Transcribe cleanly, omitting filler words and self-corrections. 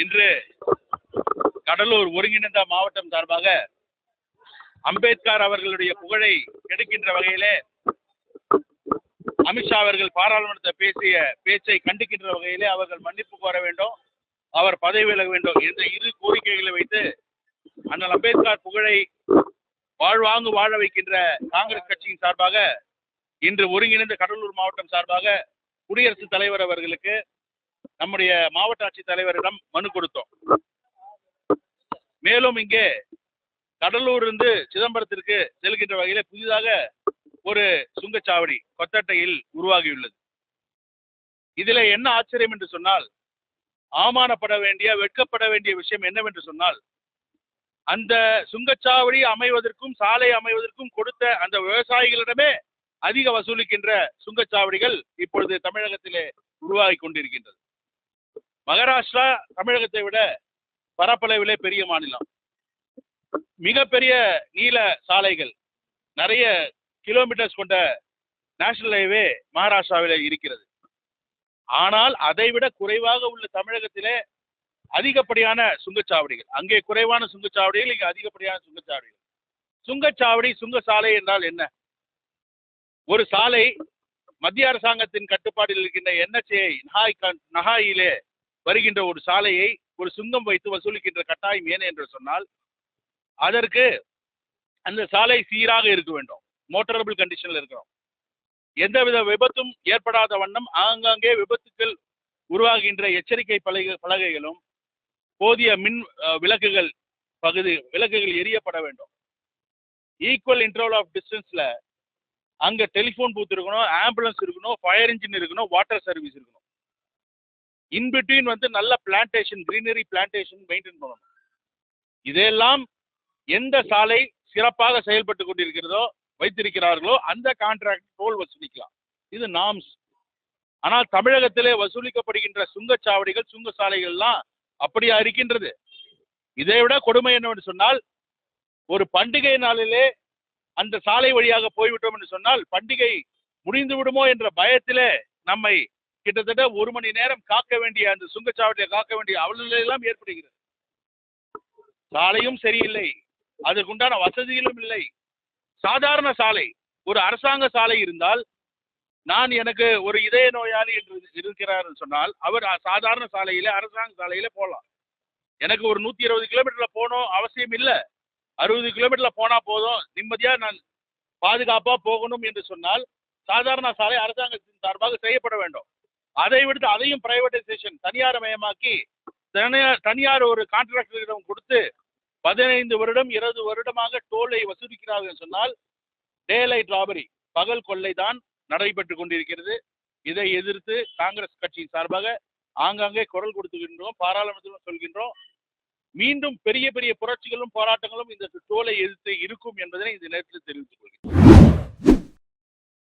இன்று கடலூர் ஒருங்கிணைந்த மாவட்டம் சார்பாக அம்பேத்கர் அவர்களுடைய புகழை கெடுக்கின்ற வகையிலே அமித்ஷா அவர்கள் பாராளுமன்றத்தில் பேசிய பேச்சை கண்டிக்கின்ற வகையிலே அவர்கள் மன்னிப்பு கோர வேண்டும், அவர் பதவி விலக வேண்டும் என்ற இரு கோரிக்கைகளை வைத்து அண்ணல் அம்பேத்கர் புகழை வாழ்வாங்கு வாழ வைக்கின்ற காங்கிரஸ் கட்சியின் சார்பாக இன்று ஒருங்கிணைந்த கடலூர் மாவட்டம் சார்பாக குடியரசுத் தலைவர் அவர்களுக்கு நம்முடைய மாவட்ட ஆட்சித் தலைவரிடம் மனு கொடுத்தோம். மேலும் இங்கே கடலூர் இருந்து சிதம்பரத்திற்கு செல்கின்ற வகையில புதிதாக ஒரு சுங்கச்சாவடி கொத்தட்டையில் உருவாகியுள்ளது. இதில் என்ன ஆச்சரியம் என்று சொன்னால், அவமானப்பட வேண்டிய வெட்கப்பட வேண்டிய விஷயம் என்னவென்று சொன்னால், அந்த சுங்கச்சாவடி அமைவதற்கும் சாலை அமைவதற்கும் கொடுத்த அந்த விவசாயிகளிடமே அதிக வசூலிக்கின்ற சுங்கச்சாவடிகள் இப்பொழுது தமிழகத்திலே உருவாகி கொண்டிருக்கின்றது. மகாராஷ்டிரா தமிழகத்தை விட பரப்பளவிலே பெரிய மாநிலம், மிகப்பெரிய நீள சாலைகள், நிறைய கிலோமீட்டர்ஸ் கொண்ட நேஷனல் ஹைவே மகாராஷ்டிராவில் இருக்கிறது. ஆனால் அதைவிட குறைவாக உள்ள தமிழகத்திலே அதிகப்படியான சுங்கச்சாவடிகள், அங்கே குறைவான சுங்கச்சாவடிகள், இங்கே அதிகப்படியான சுங்கச்சாவடிகள். சுங்கச்சாவடி சுங்க சாலை என்றால் என்ன? ஒரு சாலை மத்திய அரசாங்கத்தின் கட்டுப்பாட்டில் இருக்கின்ற NHA நகாயிலே வருகின்ற ஒரு சாலையை ஒரு சுங்கம் வைத்து வசூலிக்கின்ற கட்டாயம் ஏன் என்று சொன்னால், அதற்கு அந்த சாலை சீராக இருக்க வேண்டும், மோட்டரபிள் கண்டிஷன்ல இருக்கணும், எந்தவித விபத்தும் ஏற்படாத வண்ணம் ஆங்காங்கே விபத்துக்கள் உருவாகின்ற எச்சரிக்கை பலகைகளும் போதிய மின் விளக்குகள் எரியப்பட வேண்டும். ஈக்குவல் இன்டர்வல் ஆஃப் டிஸ்டன்ஸ்ல அங்க டெலிபோன் பூத் இருக்கணும், ஆம்புலன்ஸ் இருக்கணும், ஃபயர் இன்ஜின் இருக்கணும், வாட்டர் சர்வீஸ் இருக்கணும். இன்பிட்வீன் நல்ல பிளான்டேஷன், கிரீனரி பிளான்டேஷன் மெயின்டைன் பண்ணணும். இதெல்லாம் எந்த சாலை சிறப்பாக செயல்பட்டு கொண்டிருக்கிறதோ வைத்திருக்கிறார்களோ அந்த கான்ட்ராக்ட் டோல் வசூலிக்கலாம். இது நார்ம்ஸ். ஆனால் தமிழகத்திலே வசூலிக்கப்படுகின்ற சுங்கச்சாவடிகள், சுங்க சாலைகள்லாம் அப்படியா இருக்கின்றது? இதை விட கொடுமை என்னவென்று சொன்னால், ஒரு பண்டிகை நாளிலே அந்த சாலை வழியாக போய்விட்டோம் என்று சொன்னால் பண்டிகை முடிந்து விடுமோ என்ற பயத்திலே நம்மை கிட்டத்தட்ட 1 மணி நேரம் காக்க வேண்டிய அந்த சுங்கச்சாவடியை காக்க வேண்டிய அவலநிலையெல்லாம் ஏற்படுகிறது. சாலையும் சரியில்லை, அதற்குண்டான வசதிகளும் இல்லை. சாதாரண சாலை, ஒரு அரசாங்க சாலை இருந்தால், நான் எனக்கு ஒரு இதய நோயாளி என்று இருக்கிறார் சொன்னால் அவர் சாதாரண சாலையில, அரசாங்க சாலையில போகலாம். எனக்கு ஒரு 120 கிலோமீட்டர்ல போகணும் அவசியம் இல்லை, 60 கிலோமீட்டர்ல போனா போதும், நிம்மதியா நான் பாதுகாப்பா போகணும் என்று சொன்னால் சாதாரண சாலை அரசாங்கத்தின் சார்பாக செய்யப்பட வேண்டும். அதை விடுத்து அதையும் பிரைவேடைசேஷன், தனியார் மயமாக்கி தனியார் ஒரு கான்ட்ராக்டரிடம் கொடுத்து 15 வருடம் 20 வருடமாக டோலை வசூலிக்கிறார்கள் சொன்னால் டே லைட் ராபரி, பகல் கொள்ளை தான் நடைபெற்று கொண்டிருக்கிறது. இதை எதிர்த்து காங்கிரஸ் கட்சியின் சார்பாக ஆங்காங்கே குரல் கொடுத்துகின்றோம், பாராளுமன்றத்திலும் சொல்கின்றோம். மீண்டும் பெரிய பெரிய புரட்சிகளும் போராட்டங்களும் இந்த டோலை எதிர்த்து இருக்கும் என்பதனை இந்த நேரத்தில் தெரிவித்துக் கொள்கிறேன்.